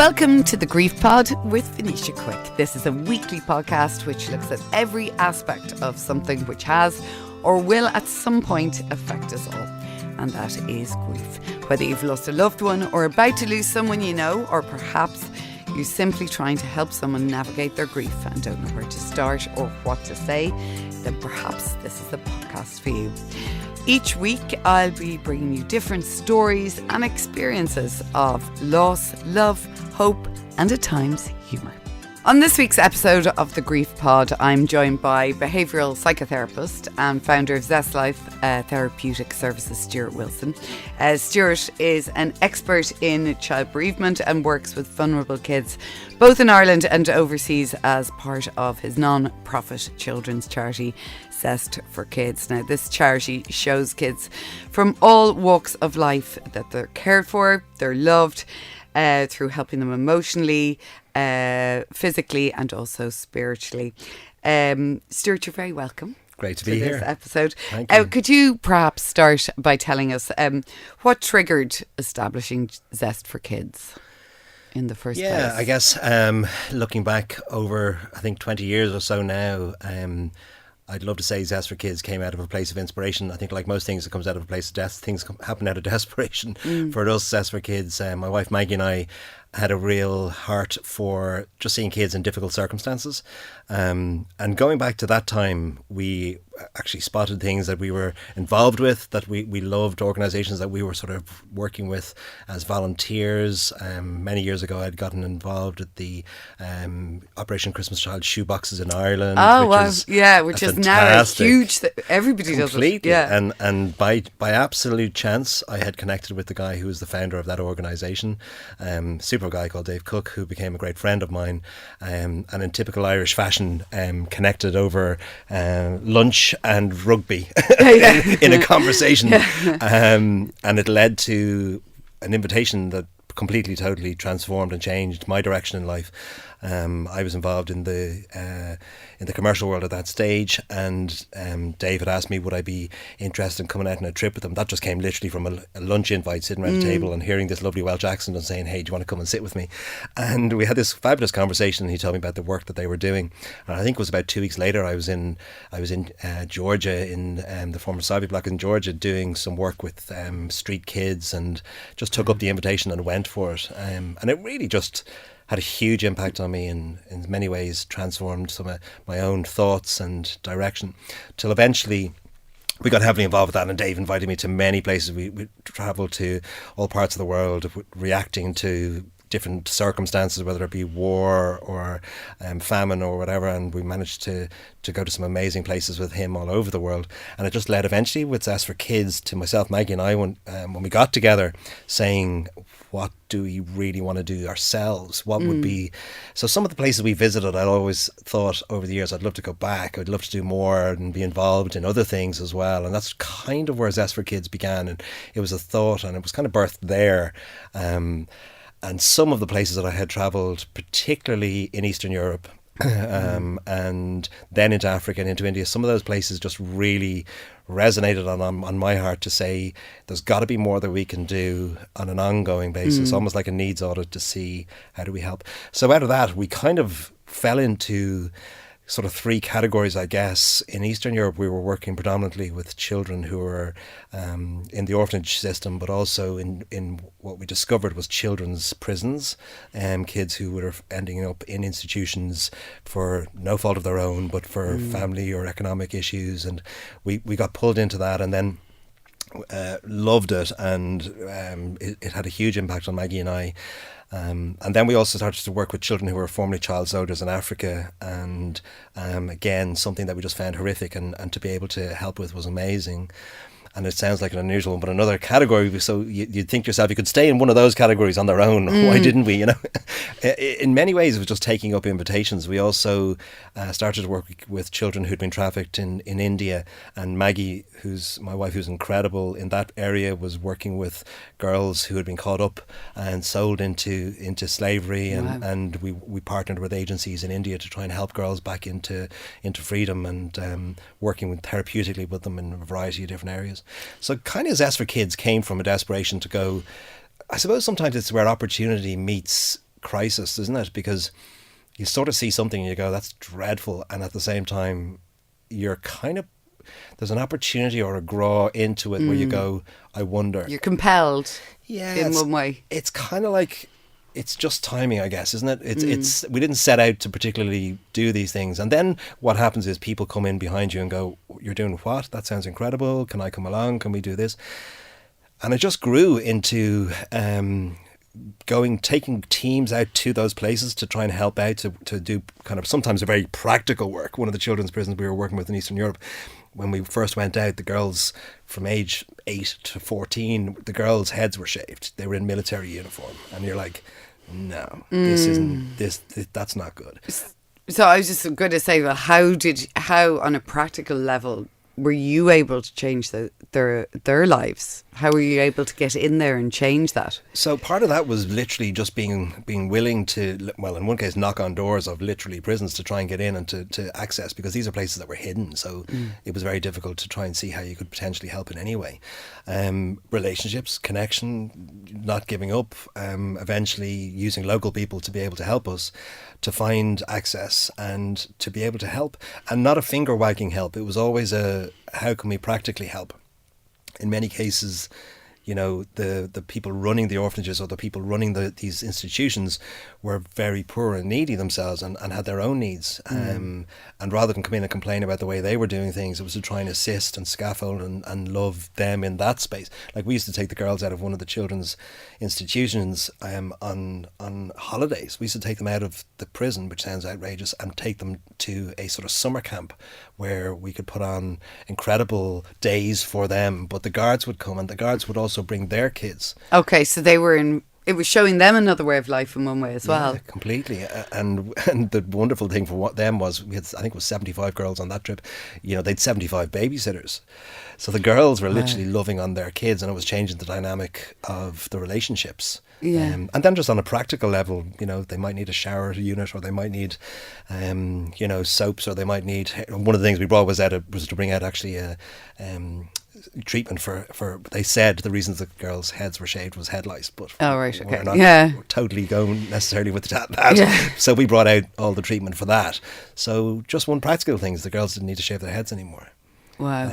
Welcome to the Grief Pod with Venetia Quick. This is a weekly podcast which looks at every aspect of something which has or will at some point affect us all. And that is grief. Whether you've lost a loved one or about to lose someone you know, or perhaps you're simply trying to help someone navigate their grief and don't know where to start or what to say, then perhaps this is the podcast for you. Each week I'll be bringing you different stories and experiences of loss, love, hope and at times humour. On this week's episode of the Grief Pod, I'm joined by behavioural psychotherapist and founder of Zest Therapeutic services, Stuart Wilson. Stuart is an expert in child bereavement and works with vulnerable kids both in Ireland and overseas as part of his non-profit children's charity Zest for Kids. Now, this charity shows kids from all walks of life that they're cared for, they're loved, through helping them emotionally, physically and also spiritually. Stuart, you're very welcome. Great to be here. This episode. Thank you. Could you perhaps start by telling us what triggered establishing Zest for Kids in the first place? Yeah, I guess looking back over, I think 20 years or so now, I'd love to say Zest for Kids came out of a place of inspiration. I think like most things, it comes out of a place of death. Things happen out of desperation. For us, Zest for Kids, my wife Maggie and I had a real heart for just seeing kids in difficult circumstances. And going back to that time, we actually spotted things that we were involved with, that we loved, organisations that we were sort of working with as volunteers. Many years ago, I'd gotten involved with the Operation Christmas Child shoeboxes in Ireland. Oh, which is now a huge everybody completely. Does it. Yeah. And by absolute chance, I had connected with the guy who was the founder of that organisation, super guy called Dave Cook, who became a great friend of mine, and in typical Irish fashion, connected over lunch and rugby in a conversation. And it led to an invitation that completely, totally transformed and changed my direction in life. I was involved in the commercial world at that stage, and Dave had asked me would I be interested in coming out on a trip with him. That just came literally from a lunch invite, sitting around a table and hearing this lovely Welsh accent and saying, hey, do you want to come and sit with me? And we had this fabulous conversation, and he told me about the work that they were doing. And I think it was about 2 weeks later, I was in Georgia, in the former Soviet bloc in Georgia, doing some work with street kids, and just took up the invitation and went for it. And it really just had a huge impact on me, and in many ways transformed some of my own thoughts and direction, till eventually we got heavily involved with that, and Dave invited me to many places. We travelled to all parts of the world, reacting to different circumstances, whether it be war or famine or whatever, and we managed to go to some amazing places with him all over the world. And it just led eventually with Zest for Kids to myself, Maggie and I, when we got together, saying, what do we really want to do ourselves? What would be... So some of the places we visited, I'd always thought over the years, I'd love to go back. I'd love to do more and be involved in other things as well. And that's kind of where Zest for Kids began. And it was a thought, and it was kind of birthed there. And some of the places that I had travelled, particularly in Eastern Europe, and then into Africa and into India, some of those places just really resonated on my heart to say there's got to be more that we can do on an ongoing basis, almost like a needs audit, to see how do we help. So out of that, we kind of fell into sort of three categories, I guess. In Eastern Europe, we were working predominantly with children who were in the orphanage system, but also in what we discovered was children's prisons, kids who were ending up in institutions for no fault of their own, but for family or economic issues. And we got pulled into that, and then loved it, and it had a huge impact on Maggie and I. And then we also started to work with children who were formerly child soldiers in Africa, and again, something that we just found horrific, and to be able to help with was amazing. And it sounds like an unusual one, but another category, so you'd think to yourself, you could stay in one of those categories on their own. Why didn't we, In many ways, it was just taking up invitations. We also started to work with children who'd been trafficked in India, and Maggie, who's my wife, who's incredible in that area, was working with girls who had been caught up and sold into slavery. And, wow. and we partnered with agencies in India to try and help girls back into freedom, and working therapeutically with them in a variety of different areas. So kind of Zest for Kids came from a desperation to go, I suppose sometimes it's where opportunity meets crisis, isn't it? Because you sort of see something and you go, that's dreadful. And at the same time, you're kind of, there's an opportunity or a draw into it where you go, I wonder. You're compelled in one way. It's kind of like, it's just timing, I guess, isn't it? It's we didn't set out to particularly do these things. And then what happens is people come in behind you and go, you're doing what? That sounds incredible. Can I come along? Can we do this? And it just grew into taking teams out to those places to try and help out, to do kind of sometimes a very practical work. One of the children's prisons we were working with in Eastern Europe, when we first went out, the girls from age 8 to 14, the girls' heads were shaved. They were in military uniform. And you're like, no, this isn't, that's not good. So I was just going to say, well, how on a practical level were you able to change their lives? How were you able to get in there and change that? So part of that was literally just being willing to, well, in one case, knock on doors of literally prisons to try and get in and to access, because these are places that were hidden. So it was very difficult to try and see how you could potentially help in any way. Relationships, connection, not giving up, eventually using local people to be able to help us to find access and to be able to help, and not a finger wagging help. It was always how can we practically help? In many cases, you know, the people running the orphanages or the people running these institutions were very poor and needy themselves and had their own needs. And rather than come in and complain about the way they were doing things, it was to try and assist and scaffold and love them in that space. Like, we used to take the girls out of one of the children's institutions on holidays. We used to take them out of the prison, which sounds outrageous, and take them to a sort of summer camp where we could put on incredible days for them. But the guards would come, and the guards would also bring their kids. Okay, so they were it was showing them another way of life in one way as well. Yeah, completely. And the wonderful thing for them was, we had, I think it was 75 girls on that trip. You know, they'd 75 babysitters. So the girls were literally loving on their kids, and it was changing the dynamic of the relationships. Yeah. And then just on a practical level, you know, they might need a shower unit, or they might need, you know, soaps, or they might need, one of the things we brought was to bring out actually a treatment for they said the reasons the girls' heads were shaved was head lice, but we're not totally going necessarily with that. So we brought out all the treatment for that. So just one practical thing is the girls didn't need to shave their heads anymore. Wow.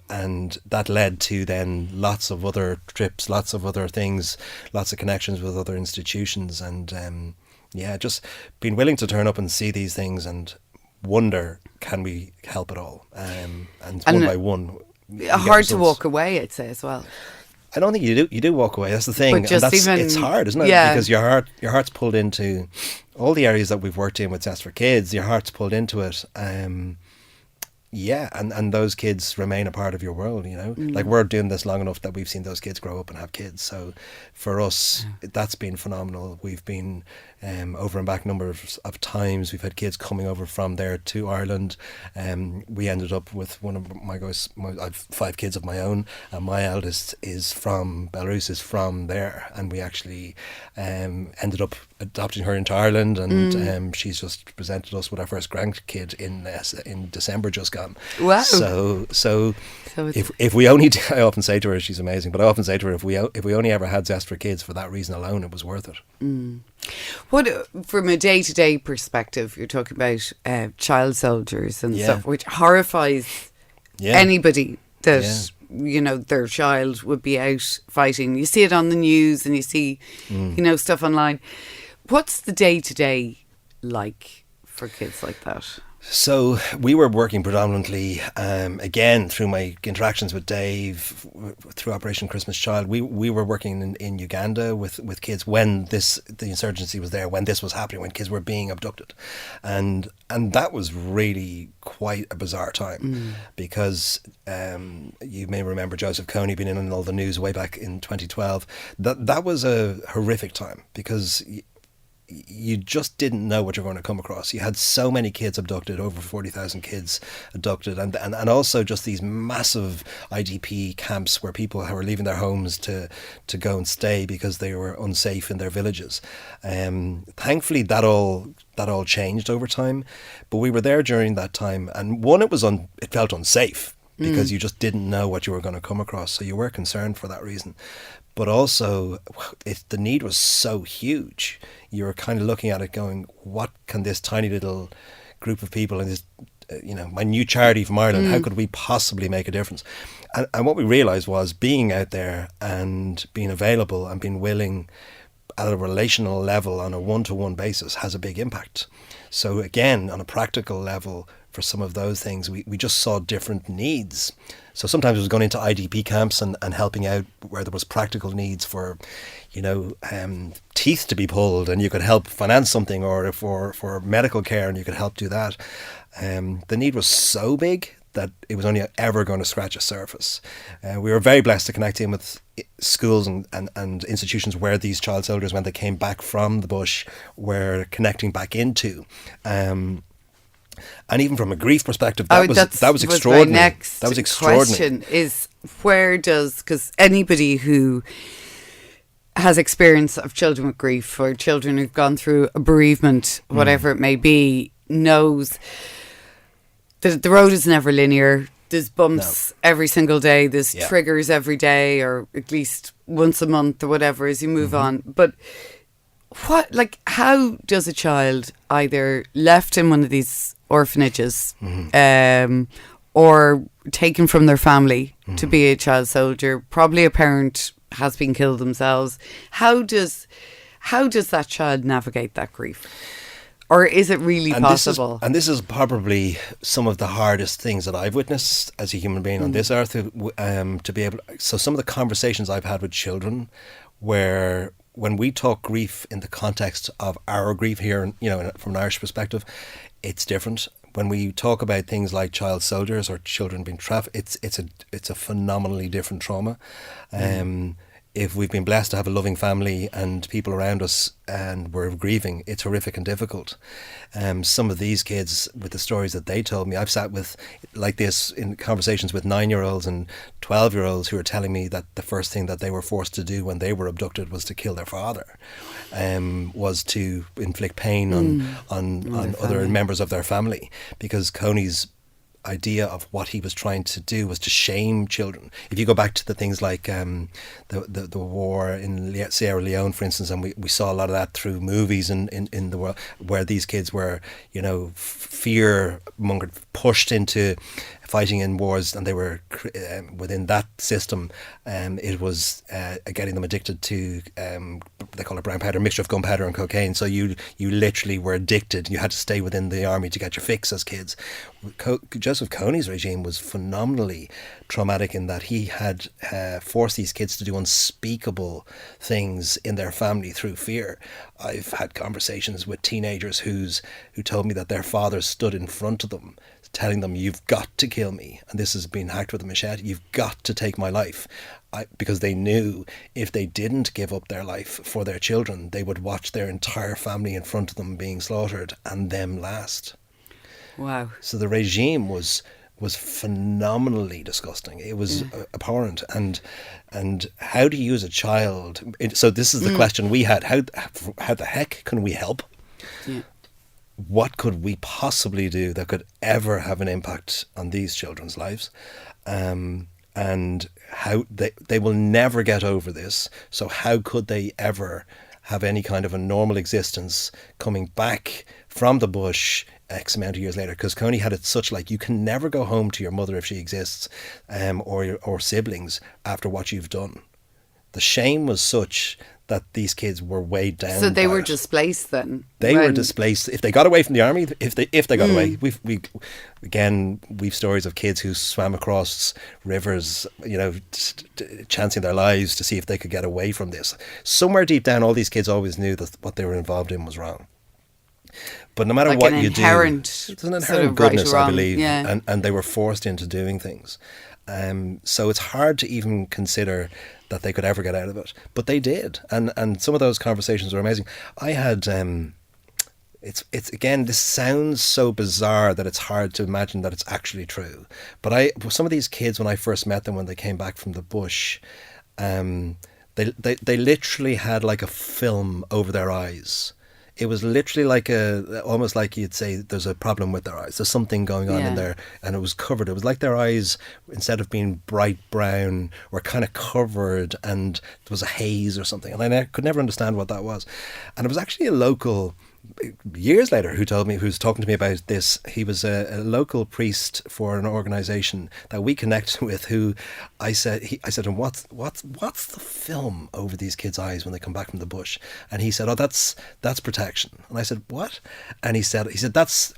And that led to then lots of other trips, lots of other things, lots of connections with other institutions, and just being willing to turn up and see these things and wonder, can we help at all? And one by one, hard to walk away, I'd say, as well. I don't think you do. You do walk away. That's the thing. But it's hard, isn't it? Yeah. Because your heart's pulled into all the areas that we've worked in with Zest for Kids. Your heart's pulled into it. And those kids remain a part of your world, you know. Like, we're doing this long enough that we've seen those kids grow up and have kids. So for us, that's been phenomenal. We've been over and back a number of times. We've had kids coming over from there to Ireland. We ended up with one of my guys, I have 5 kids of my own, and my eldest is from Belarus, is from there. And we actually ended up adopting her into Ireland, and she's just presented us with our first grandkid in December just gone. Wow. So if we only, I often say to her, she's amazing, but I often say to her, if we only ever had Zest for Kids for that reason alone, it was worth it. What, from a day-to-day perspective, you're talking about child soldiers and stuff, which horrifies anybody that you know, their child would be out fighting. You see it on the news and you see you know, stuff online. What's the day-to-day like for kids like that? So we were working predominantly, again, through my interactions with Dave, through Operation Christmas Child. We were working in Uganda with kids when the insurgency was there, when this was happening, when kids were being abducted. And that was really quite a bizarre time because you may remember Joseph Kony being in all the news way back in 2012. That was a horrific time because you just didn't know what you're going to come across. You had so many kids abducted, over 40,000 kids abducted, and also just these massive IDP camps where people were leaving their homes to go and stay because they were unsafe in their villages. Thankfully, that all changed over time, but we were there during that time, and it felt unsafe because you just didn't know what you were going to come across, so you were concerned for that reason. but also the need was so huge. You were kind of looking at it going, what can this tiny little group of people in this minute charity from Ireland, how could we possibly make a difference? And what we realised was being out there and being available and being willing at a relational level on a one-to-one basis has a big impact. So again, on a practical level, for some of those things, we just saw different needs. So sometimes it was going into IDP camps and helping out where there was practical needs for, teeth to be pulled, and you could help finance something, or for medical care and you could help do that. The need was so big that it was only ever going to scratch a surface. We were very blessed to connect in with schools and institutions where these child soldiers, when they came back from the bush, were connecting back into. And even from a grief perspective, that was extraordinary. My next that was extraordinary. Question is, because anybody who has experience of children with grief, or children who've gone through a bereavement, whatever it may be, knows that the road is never linear. There's bumps every single day. There's triggers every day, or at least once a month or whatever, as you move on. But how does a child, either left in one of these orphanages or taken from their family to be a child soldier, probably a parent has been killed themselves, how does that child navigate that grief? Or is it really possible? This is probably some of the hardest things that I've witnessed as a human being on this earth, to be able. So some of the conversations I've had with children, where when we talk grief in the context of our grief here, from an Irish perspective, it's different. When we talk about things like child soldiers or children being trafficked, it's a phenomenally different trauma. If we've been blessed to have a loving family and people around us and we're grieving, it's horrific and difficult. Some of these kids, with the stories that they told me, I've sat with like this in conversations with 9-year-olds and 12-year-olds who are telling me that the first thing that they were forced to do when they were abducted was to kill their father, was to inflict pain on other members of their family, because Coney's idea of what he was trying to do was to shame children. If you go back to the things like the war in Sierra Leone, for instance, and we saw a lot of that through movies in the world, where these kids were, fear mongered, pushed into fighting in wars, and they were within that system. It was getting them addicted to they call it brown powder, mixture of gunpowder and cocaine. So you literally were addicted. You had to stay within the army to get your fix as kids. Joseph Kony's regime was phenomenally traumatic in that he had forced these kids to do unspeakable things in their family through fear. I've had conversations with teenagers who told me that their fathers stood in front of them telling them, "You've got to kill me, and this has been hacked with a machete. You've got to take my life," because they knew if they didn't give up their life for their children, they would watch their entire family in front of them being slaughtered, and them last. Wow. So the regime was phenomenally disgusting. It was abhorrent. And how do you as a child? So this is the question we had. How the heck can we help? Yeah. What could we possibly do that could ever have an impact on these children's lives? And how they will never get over this. So how could they ever have any kind of a normal existence coming back from the bush X amount of years later? Because Coney had it such like, you can never go home to your mother if she exists, or siblings after what you've done. The shame was such that these kids were weighed down. So they were displaced then? They were displaced. If they got away from the army, if they got away, we've stories of kids who swam across rivers, chancing their lives to see if they could get away from this. Somewhere deep down, all these kids always knew that what they were involved in was wrong. But no matter what you do, there's an inherent goodness, I believe, and they were forced into doing things. So it's hard to even consider that they could ever get out of it, but they did, and some of those conversations were amazing. I had it's again, this sounds so bizarre that it's hard to imagine that it's actually true, but some of these kids, when I first met them, when they came back from the bush, they literally had like a film over their eyes. it was literally like almost like you'd say there's a problem with their eyes. There's something going on in there, and it was covered. It was like their eyes, instead of being bright brown, were kind of covered, and there was a haze or something. And I could never understand what that was. And it was actually a local, years later, who's talking to me about this. He was a local priest for an organisation that we connected with, wwho I said to him, what's the film over these kids' eyes when they come back from the bush? And he said, oh, that's protection. And I said, what? And he said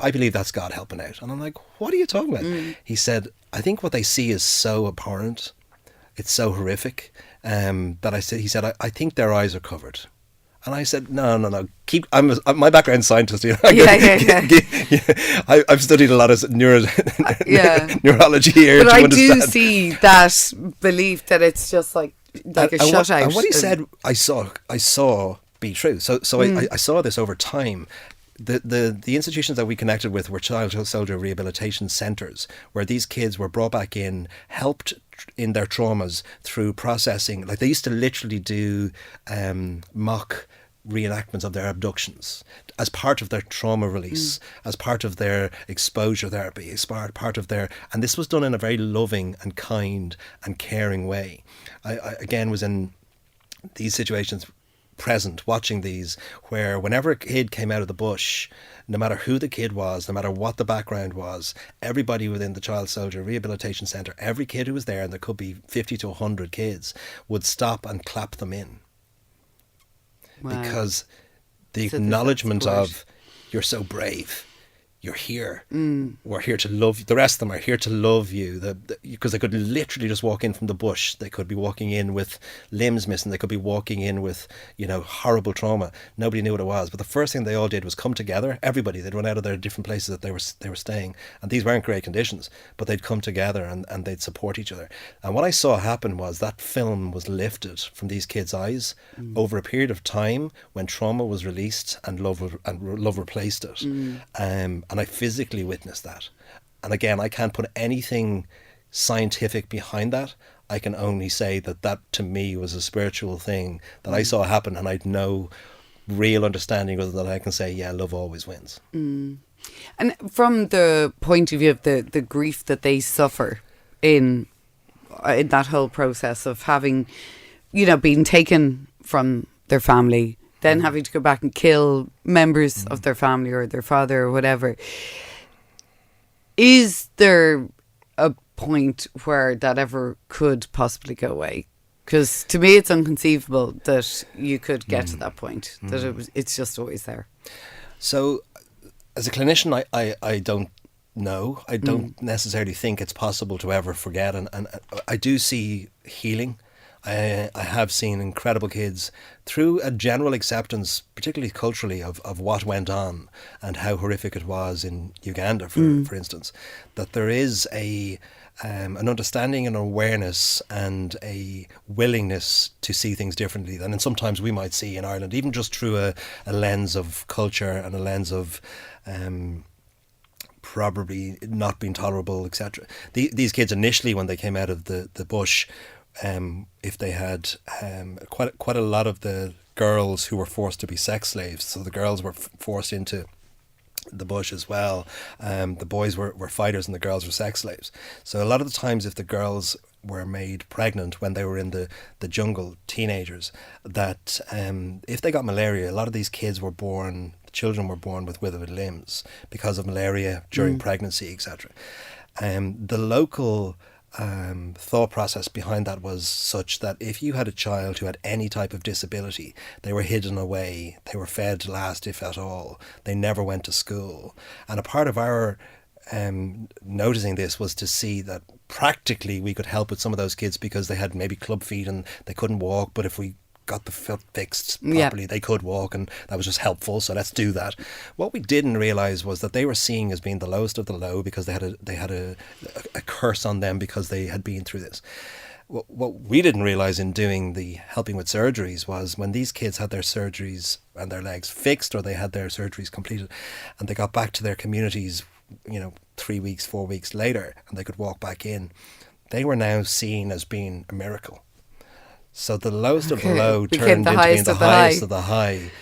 I believe that's God helping out. And I'm like, what are you talking about? He said, I think what they see is so abhorrent, it's so horrific, he said, I think their eyes are covered. And I said, no. I'm my background scientist. You know, I've studied a lot of neurology here. But I do see that belief that it's just like a shutout. And what he said, I saw be true. So I saw this over time. The institutions that we connected with were child soldier rehabilitation centres, where these kids were brought back in, helped in their traumas through processing. Like, they used to literally do mock reenactments of their abductions as part of their trauma release, as part of their exposure therapy, as part of their, and this was done in a very loving and kind and caring way. I again was in these situations, present, watching these, where whenever a kid came out of the bush, no matter who the kid was, no matter what the background was, everybody within the Child Soldier Rehabilitation Centre, every kid who was there, and there could be 50 to 100 kids, would stop and clap them in. Wow. Because the acknowledgement of, you're so brave, you're here, we're here to love you. The rest of them are here to love you, because they could literally just walk in from the bush. They could be walking in with limbs missing. They could be walking in with, horrible trauma. Nobody knew what it was. But the first thing they all did was come together. Everybody, they'd run out of their different places that they were staying, and these weren't great conditions, but they'd come together and they'd support each other. And what I saw happen was that film was lifted from these kids' eyes over a period of time when trauma was released and love replaced it. And I physically witnessed that. And again, I can't put anything scientific behind that. I can only say that to me was a spiritual thing that I saw happen, and I'd no real understanding other than I can say, yeah, love always wins. And from the point of view of the grief that they suffer in that whole process of having, been taken from their family, then having to go back and kill members of their family or their father or whatever. Is there a point where that ever could possibly go away? Because to me, it's inconceivable that you could get to that point, that it's just always there. So, as a clinician, I don't know. I don't necessarily think it's possible to ever forget. And I do see healing. I have seen incredible kids through a general acceptance, particularly culturally, of what went on and how horrific it was in Uganda, for instance, that there is an understanding and awareness and a willingness to see things differently than sometimes we might see in Ireland, even just through a lens of culture and a lens of probably not being tolerable, etc. These kids initially, when they came out of the bush, if they had quite a lot of the girls who were forced to be sex slaves, so the girls were forced into the bush as well. The boys were fighters and the girls were sex slaves. So a lot of the times, if the girls were made pregnant when they were in the jungle, teenagers, that if they got malaria, a lot of these children were born with withered limbs because of malaria during pregnancy, etc. The local thought process behind that was such that if you had a child who had any type of disability, they were hidden away, they were fed last, if at all, they never went to school. And a part of our noticing this was to see that practically we could help with some of those kids because they had maybe club feet and they couldn't walk, but if we got the foot fixed properly, they could walk, and that was just helpful, so let's do that. What we didn't realise was that they were seeing as being the lowest of the low because they had a curse on them because they had been through this. What we didn't realise in doing the helping with surgeries was when these kids had their surgeries and their legs fixed, or they had their surgeries completed and they got back to their communities 3 weeks, 4 weeks later, and they could walk back in, they were now seen as being a miracle. So the lowest of the low turned into being the highest of the high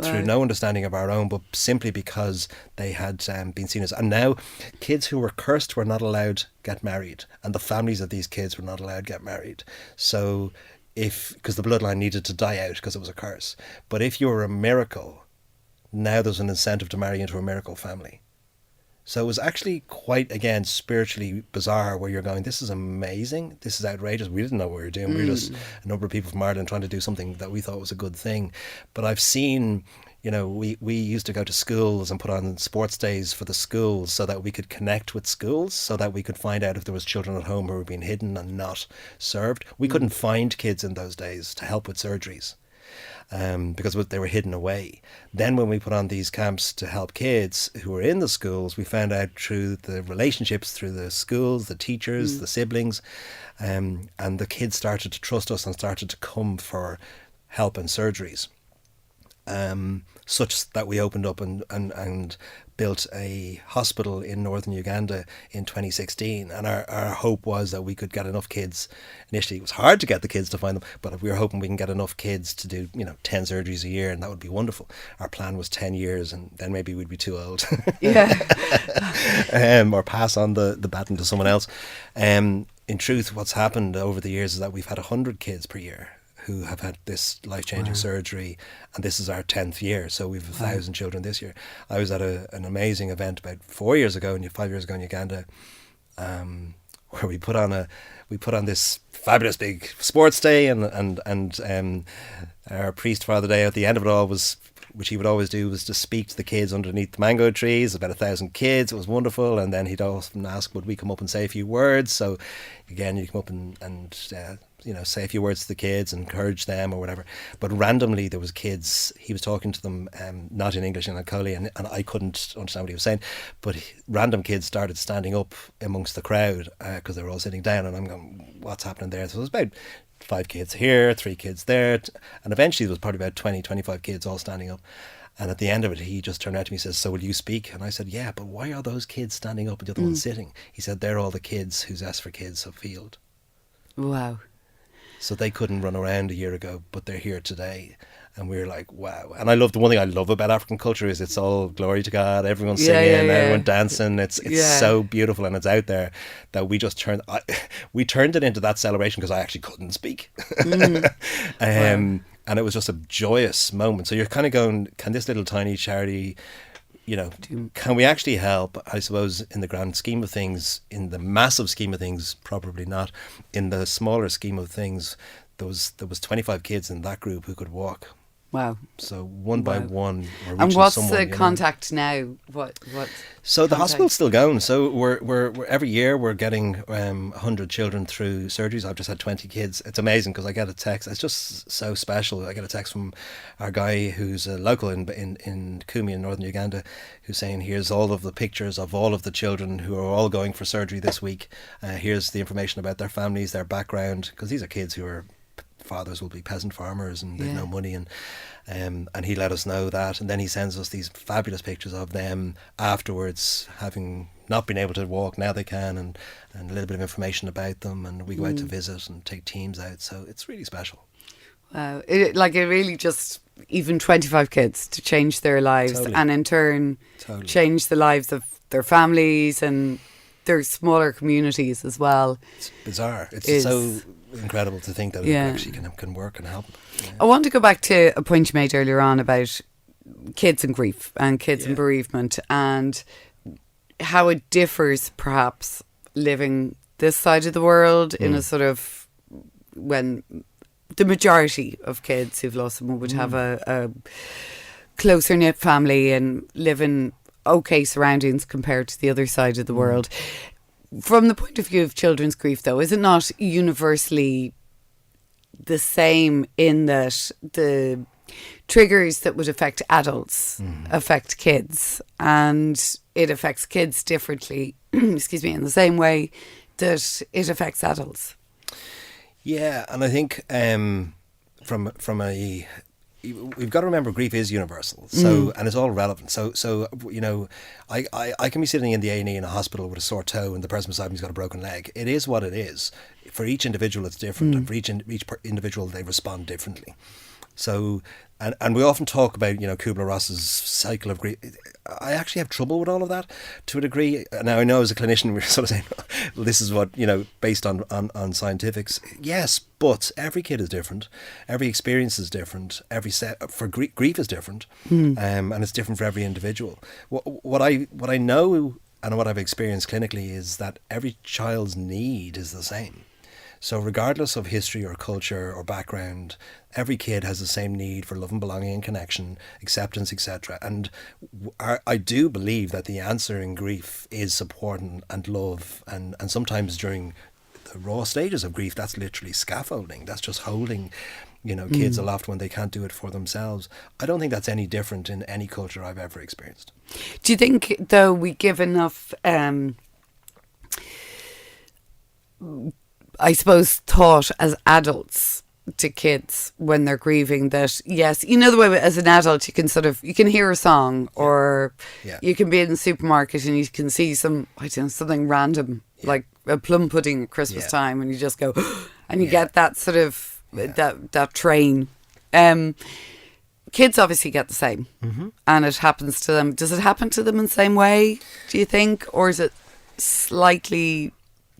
through no understanding of our own, but simply because they had been seen as... And now kids who were cursed were not allowed to get married, and the families of these kids were not allowed to get married. So because the bloodline needed to die out because it was a curse. But if you were a miracle, now there's an incentive to marry into a miracle family. So it was actually quite, again, spiritually bizarre, where you're going, this is amazing, this is outrageous. We didn't know what we were doing. We were just a number of people from Ireland trying to do something that we thought was a good thing. But I've seen, we used to go to schools and put on sports days for the schools so that we could connect with schools, so that we could find out if there was children at home who were being hidden and not served. We couldn't find kids in those days to help with surgeries. Because they were hidden away. Then when we put on these camps to help kids who were in the schools, we found out through the relationships, through the schools, the teachers, the siblings, and the kids started to trust us and started to come for help and surgeries. Such that we opened up and built a hospital in northern Uganda in 2016, and our hope was that we could get enough kids. Initially it was hard to get the kids to find them, but we were hoping we can get enough kids to do 10 surgeries a year, and that would be wonderful. Our plan was 10 years, and then maybe we'd be too old. Or pass on the baton to someone else. In truth, what's happened over the years is that we've had 100 kids per year who have had this life-changing surgery, and this is our 10th year, so we've 1,000 children this year. I was at an amazing event about 5 years ago in Uganda, where we put on this fabulous big sports day, and our priest Father Day at the end of it all was, which he would always do, was to speak to the kids underneath the mango trees, about 1,000 kids. It was wonderful. And then he'd often ask, would we come up and say a few words? So again, you come up and say a few words to the kids, encourage them or whatever. But randomly there was kids, he was talking to them, not in English, in Akoli, and I couldn't understand what he was saying, but random kids started standing up amongst the crowd because they were all sitting down, and I'm going, what's happening there? So it was about 5 kids here, 3 kids there, and eventually there was probably about 20, 25 kids all standing up. And at the end of it, he just turned out to me and says, so will you speak? And I said, yeah, but why are those kids standing up and the other ones sitting? He said, they're all the kids who Zest for Kids have field. Wow. So they couldn't run around a year ago, but they're here today. And we were like, wow. And the one thing I love about African culture is it's all glory to God. Everyone's singing, everyone dancing. It's so beautiful, and it's out there that we just turned it into that celebration because I actually couldn't speak. Wow. And it was just a joyous moment. So you're kind of going, can this little tiny charity, can we actually help? I suppose in the grand scheme of things, in the massive scheme of things, probably not. In the smaller scheme of things, there was 25 kids in that group who could walk. Wow. So one by one we're reaching. And what's someone, the contact now? What So the hospital's still going. So we're every year we're getting 100 children through surgeries. I've just had 20 kids. It's amazing because I get a text. It's just so special. I get a text from our guy who's a local in Kumi in northern Uganda, who's saying, here's all of the pictures of all of the children who are all going for surgery this week. Here's the information about their families, their background, because these are kids who are, fathers will be peasant farmers and they've no money, and he let us know that, and then he sends us these fabulous pictures of them afterwards, having not been able to walk, now they can, and a little bit of information about them, and we go out to visit and take teams out, so it's really special. Wow. It really just, even 25 kids to change their lives, and in turn change the lives of their families and their smaller communities as well. It's bizarre. It's so incredible to think that it actually can work and help. Yeah. I want to go back to a point you made earlier on about kids and grief and kids and bereavement, and how it differs perhaps living this side of the world in a sort of, when the majority of kids who've lost someone would have a closer knit family and live in okay surroundings compared to the other side of the world. From the point of view of children's grief, though, is it not universally the same in that the triggers that would affect adults affect kids, and it affects kids differently, excuse me, in the same way that it affects adults? Yeah, and I think we've got to remember grief is universal, so and it's all relevant. So I can be sitting in the A&E in a hospital with a sore toe, and the person beside me's got a broken leg. It is what it is. For each individual, it's different, and for each individual, they respond differently. So, and we often talk about, Kubler-Ross's cycle of grief. I actually have trouble with all of that to a degree. Now, I know as a clinician, we're sort of saying, well, this is what, based on scientifics. Yes, but every kid is different. Every experience is different. Every set for grief is different. And it's different for every individual. What I know and what I've experienced clinically is that every child's need is the same. So regardless of history or culture or background, every kid has the same need for love and belonging and connection, acceptance, etc. And I do believe that the answer in grief is support and love. And sometimes during the raw stages of grief, that's literally scaffolding. That's just holding, kids aloft when they can't do it for themselves. I don't think that's any different in any culture I've ever experienced. Do you think, though, we give enough... I suppose thought as adults to kids when they're grieving that, yes, the way as an adult you can hear a song or you can be in the supermarket and you can see something random like a plum pudding at Christmas time and you just go and you get that sort of that train. Kids obviously get the same and it happens to them. Does it happen to them in the same way, do you think, or is it slightly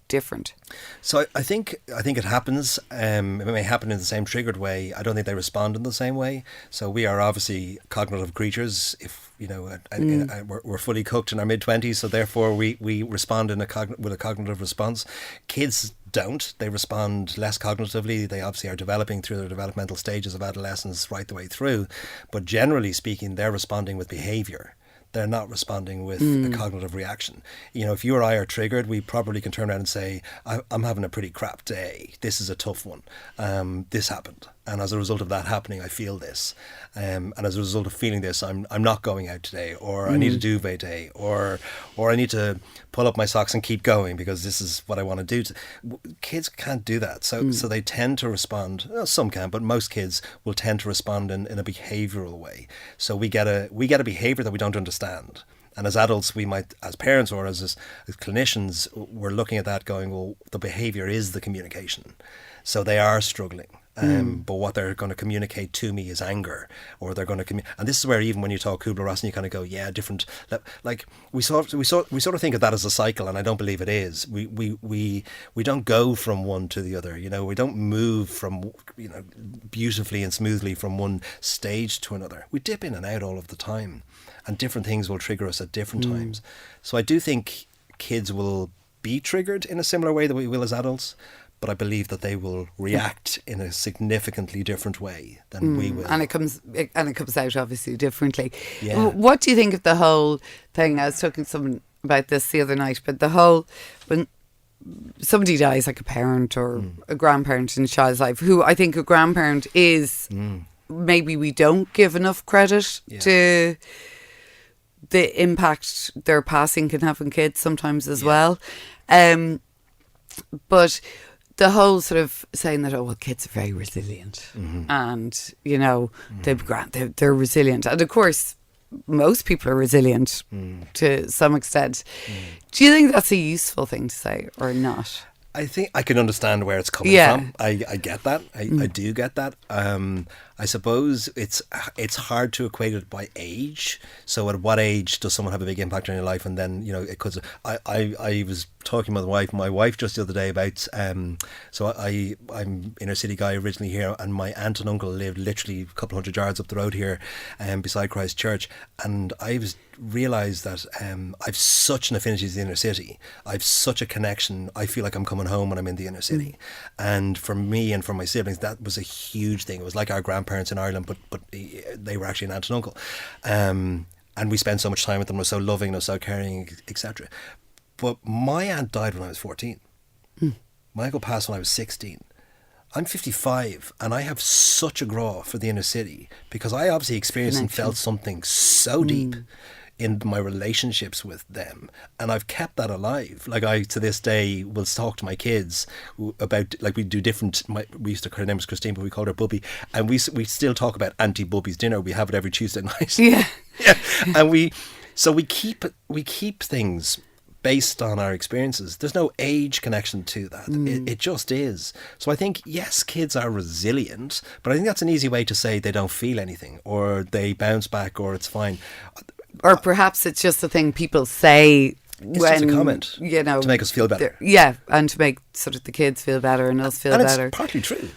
different? So I think it happens. It may happen in the same triggered way. I don't think they respond in the same way. So we are obviously cognitive creatures. If we're fully cooked in our mid-20s, so therefore we respond with a cognitive response. Kids don't. They respond less cognitively. They obviously are developing through their developmental stages of adolescence right the way through. But generally speaking, they're responding with behaviour. They're not responding with a cognitive reaction. If you or I are triggered, we probably can turn around and say, I'm having a pretty crap day. This is a tough one. This happened. And as a result of that happening, I feel this. And as a result of feeling this, I'm not going out today, or I need a duvet day, or I need to pull up my socks and keep going because this is what I want to do. Kids can't do that. So they tend to respond. Well, some can, but most kids will tend to respond in a behavioural way. So we get a behaviour that we don't understand. And as adults, we might, as parents or as clinicians, we're looking at that going, well, the behaviour is the communication. So they are struggling. But what they're going to communicate to me is anger, or they're going to and this is where even when you talk Kubler-Ross and you kind of go, different. Like we sort of think of that as a cycle, and I don't believe it is. We don't go from one to the other. We don't move from beautifully and smoothly from one stage to another. We dip in and out all of the time, and different things will trigger us at different times. So I do think kids will be triggered in a similar way that we will as adults. But I believe that they will react in a significantly different way than we will. And it comes out obviously differently. Yeah. What do you think of the whole thing? I was talking to someone about this the other night, but the whole, when somebody dies, like a parent or a grandparent in a child's life, who I think a grandparent is, maybe we don't give enough credit to the impact their passing can have on kids sometimes as well. But the whole sort of saying that, kids are very resilient and, they're resilient. And of course, most people are resilient to some extent. Do you think that's a useful thing to say or not? I think I can understand where it's coming from. I get that. I do get that. I suppose it's hard to equate it by age. So at what age does someone have a big impact on your life? And then, it could... I was talking with my wife just the other day about... So I'm inner city guy originally here, and my aunt and uncle lived literally a couple hundred yards up the road here beside Christchurch. And I was realised that I've such an affinity to the inner city. I've such a connection. I feel like I'm coming home when I'm in the inner city. And for me and for my siblings, that was a huge thing. It was like our grandparents in Ireland, but they were actually an aunt and uncle. And we spent so much time with them. It was so loving, it was so caring, etc. But my aunt died when I was 14. My uncle passed when I was 16. I'm 55 and I have such a graw for the inner city because I obviously experienced and felt something so deep in my relationships with them, and I've kept that alive. Like, I to this day will talk to my kids about, like, we do different, we used to, her name was Christine, but we called her Bubby, and we still talk about Auntie Bubby's dinner. We have it every Tuesday night. Yeah. And we keep things based on our experiences. There's no age connection to that. It just is. So I think, yes, kids are resilient, but I think that's an easy way to say they don't feel anything, or they bounce back, or it's fine. Or perhaps it's just a thing people say It's when, just a comment, you know, to make us feel better. Yeah, and to make sort of the kids feel better and us feel and better. It's partly true.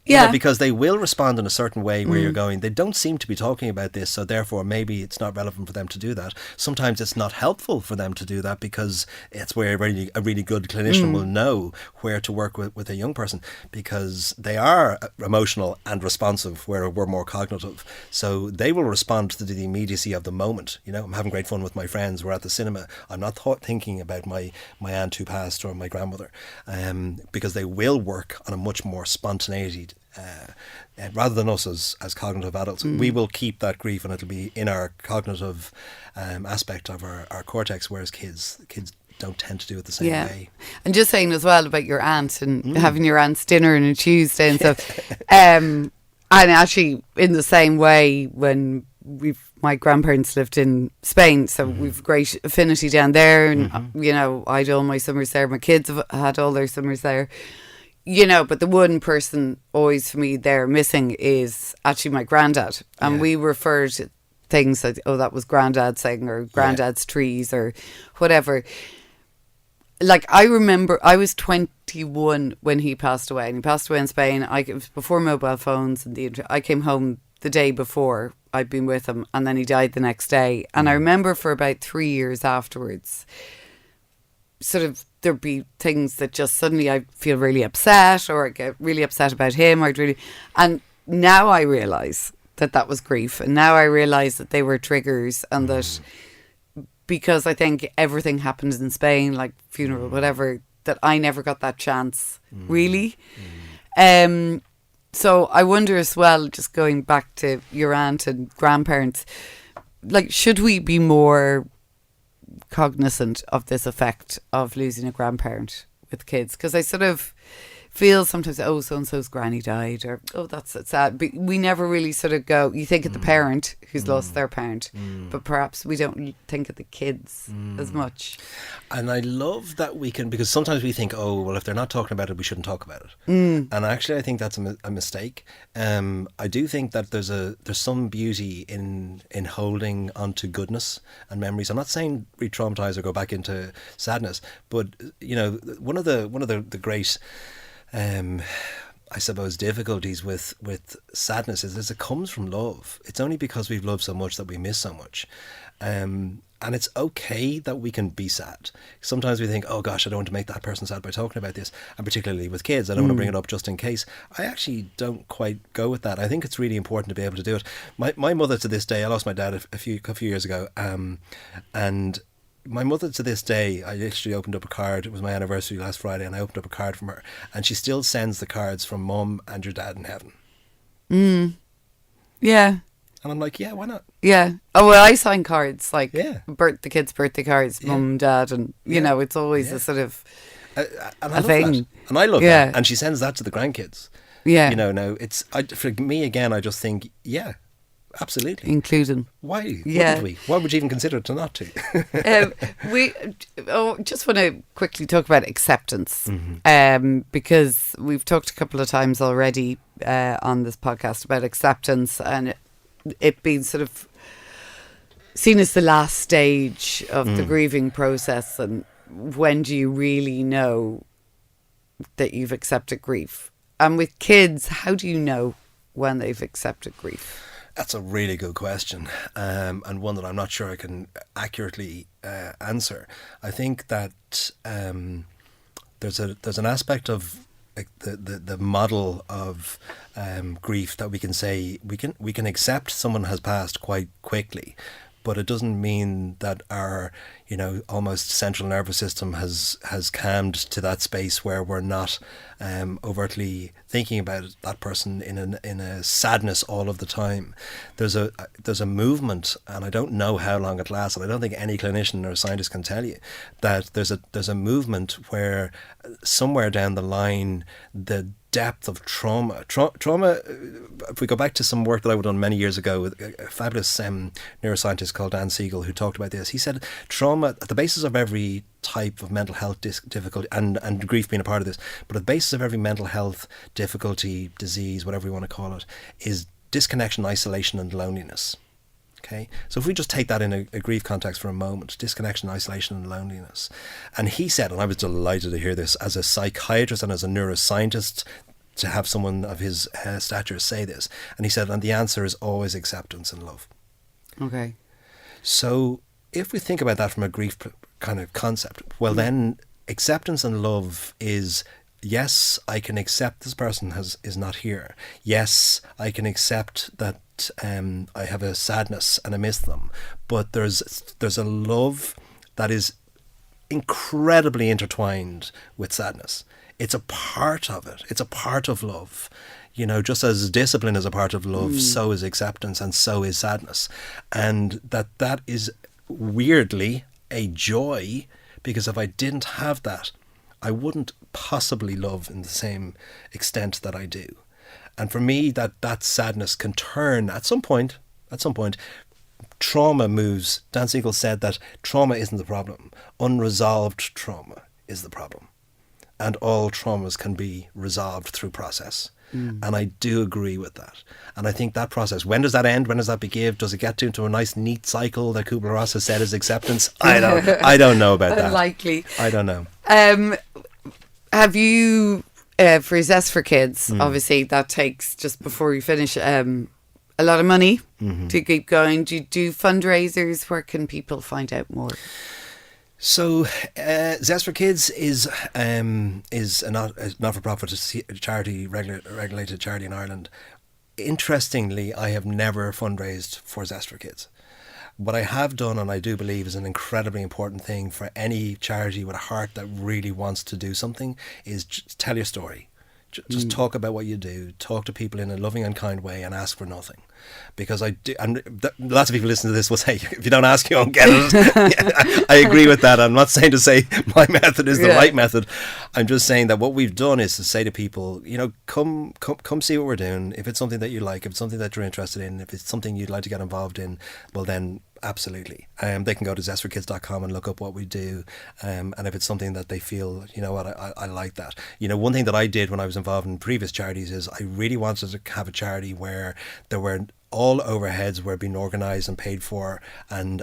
Yeah. Because they will respond in a certain way where you're going, they don't seem to be talking about this, so therefore maybe it's not relevant for them to do that. Sometimes it's not helpful for them to do that, because it's where a really good clinician will know where to work with a young person, because they are emotional and responsive, where we're more cognitive. So they will respond to the immediacy of the moment. You know, I'm having great fun with my friends, we're at the cinema, I'm not thinking about my aunt who passed or my grandmother, because they will work on a much more spontaneity. Rather than us as cognitive adults, we will keep that grief and it'll be in our cognitive aspect of our cortex, whereas kids don't tend to do it the same way. And just saying as well about your aunt and having your aunt's dinner on a Tuesday and stuff. And actually in the same way, when my grandparents lived in Spain, so we've great affinity down there, and you know, I had all my summers there, my kids have had all their summers there. You know, but the one person always for me there missing is actually my granddad. And we refer to things like, oh, that was granddad's thing, or granddad's trees, or whatever. Like, I remember I was 21 when he passed away, and he passed away in Spain. It was before mobile phones, and I came home the day before I'd been with him, and then he died the next day. And I remember for about 3 years afterwards, sort of, there'd be things that just suddenly I'd feel really upset, or I'd get really upset about him, and now I realise that was grief, and now I realise that they were triggers, and that because I think everything happens in Spain, like funeral, whatever, that I never got that chance, really. So I wonder as well, just going back to your aunt and grandparents, like, should we be more cognizant of this effect of losing a grandparent with kids? Because I sort of feel sometimes, oh, so-and-so's granny died, or, oh, that's sad. But we never really sort of go, you think of the parent who's lost their parent, but perhaps we don't think of the kids as much. And I love that we can, because sometimes we think, oh, well, if they're not talking about it, we shouldn't talk about it. And actually I think that's a mistake. I do think that there's some beauty in holding onto goodness and memories. I'm not saying re-traumatize or go back into sadness, but you know, one of the great I suppose difficulties with sadness is it comes from love. It's only because we've loved so much that we miss so much. And it's okay that we can be sad. Sometimes we think, oh gosh, I don't want to make that person sad by talking about this. And particularly with kids, I don't want to bring it up just in case. I actually don't quite go with that. I think it's really important to be able to do it. My mother to this day, I lost my dad a few years ago, and my mother to this day, I literally opened up a card. It was my anniversary last Friday, and I opened up a card from her, and she still sends the cards from Mum and your dad in heaven. Yeah. And I'm like, yeah, why not? Yeah. Oh, well, I sign cards, like the kids' birthday cards, mum and dad, and you know, it's always a sort of a thing. That. And I love that. And she sends that to the grandkids. Yeah. You know, now for me again, I just think, absolutely. Including. Why wouldn't we? Why would you even consider to not to? We just want to quickly talk about acceptance, because we've talked a couple of times already on this podcast about acceptance, and it being sort of seen as the last stage of the grieving process. And when do you really know that you've accepted grief? And with kids, how do you know when they've accepted grief? That's a really good question, and one that I'm not sure I can accurately answer. I think that there's an aspect of like the model of grief that we can say we can accept someone has passed quite quickly, but it doesn't mean that our almost central nervous system has calmed to that space where we're not overtly thinking about that person in a sadness all of the time. There's a movement, and I don't know how long it lasts, and I don't think any clinician or scientist can tell you that there's a movement where somewhere down the line the depth of trauma, if we go back to some work that I would have done many years ago with a fabulous neuroscientist called Dan Siegel, who talked about this, he said trauma trauma, at the basis of every type of mental health difficulty, and grief being a part of this, but at the basis of every mental health difficulty, disease, whatever you want to call it, is disconnection, isolation and loneliness. Okay, so if we just take that in a grief context for a moment, disconnection, isolation and loneliness. And he said, and I was delighted to hear this, as a psychiatrist and as a neuroscientist, to have someone of his stature say this. And he said, and the answer is always acceptance and love. Okay. So if we think about that from a grief kind of concept, well then acceptance and love is, yes, I can accept this person is not here. Yes, I can accept that I have a sadness and I miss them. But there's a love that is incredibly intertwined with sadness. It's a part of it. It's a part of love. You know, just as discipline is a part of love, so is acceptance and so is sadness. And that is weirdly a joy, because if I didn't have that, I wouldn't possibly love in the same extent that I do. And for me, that sadness can turn at some point, trauma moves. Dan Siegel said that trauma isn't the problem. Unresolved trauma is the problem. And all traumas can be resolved through process. And I do agree with that. And I think that process, when does that end? When does that begin? Does it get into a nice neat cycle that Kubler-Ross has said is acceptance? I don't know about that. Unlikely. I don't know. Have you, for Zest for Kids, obviously that takes, just before you finish, a lot of money to keep going. Do you do fundraisers? Where can people find out more? So, Zest for Kids is a not-for-profit charity, regulated charity in Ireland. Interestingly, I have never fundraised for Zest for Kids. What I have done, and I do believe is an incredibly important thing for any charity with a heart that really wants to do something, is just tell your story. Just talk about what you do, talk to people in a loving and kind way, and ask for nothing. Because I do, and lots of people listening to this will say, if you don't ask, you won't get it. I agree with that. I'm not saying to say my method is the right method. I'm just saying that what we've done is to say to people, you know, come see what we're doing. If it's something that you like, if it's something that you're interested in, if it's something you'd like to get involved in, well then, absolutely. They can go to zestforkids.com and look up what we do. And if it's something that they feel, you know what, I like that. You know, one thing that I did when I was involved in previous charities is I really wanted to have a charity where there were all overheads were being organised and paid for, and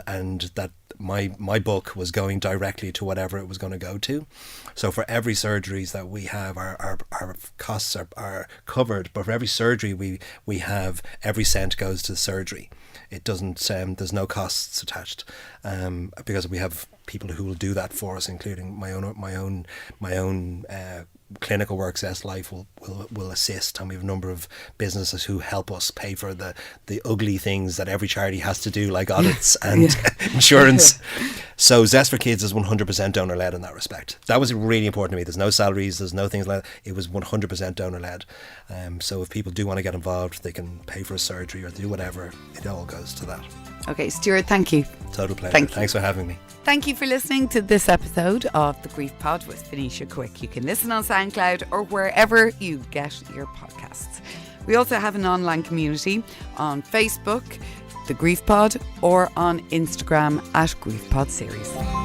that my book was going directly to whatever it was going to go to. So for every surgeries that we have, our costs are covered, but for every surgery we have, every cent goes to surgery. It doesn't. There's no costs attached, because we have people who will do that for us, including my own clinical work. Zest Life will assist, and we have a number of businesses who help us pay for the ugly things that every charity has to do, like audits and insurance. So Zest for Kids is 100% donor led in that respect. That was really important to me. There's no salaries, there's no things like that. It was 100% donor led. So if people do want to get involved, they can pay for a surgery or do whatever. It all goes to that. Okay, Stuart, thank you. Total pleasure. Thanks for having me. Thank you for listening to this episode of The Grief Pod with Venetia Quick. You can listen on SoundCloud or wherever you get your podcasts. We also have an online community on Facebook, The Grief Pod, or on Instagram @GriefPod Series.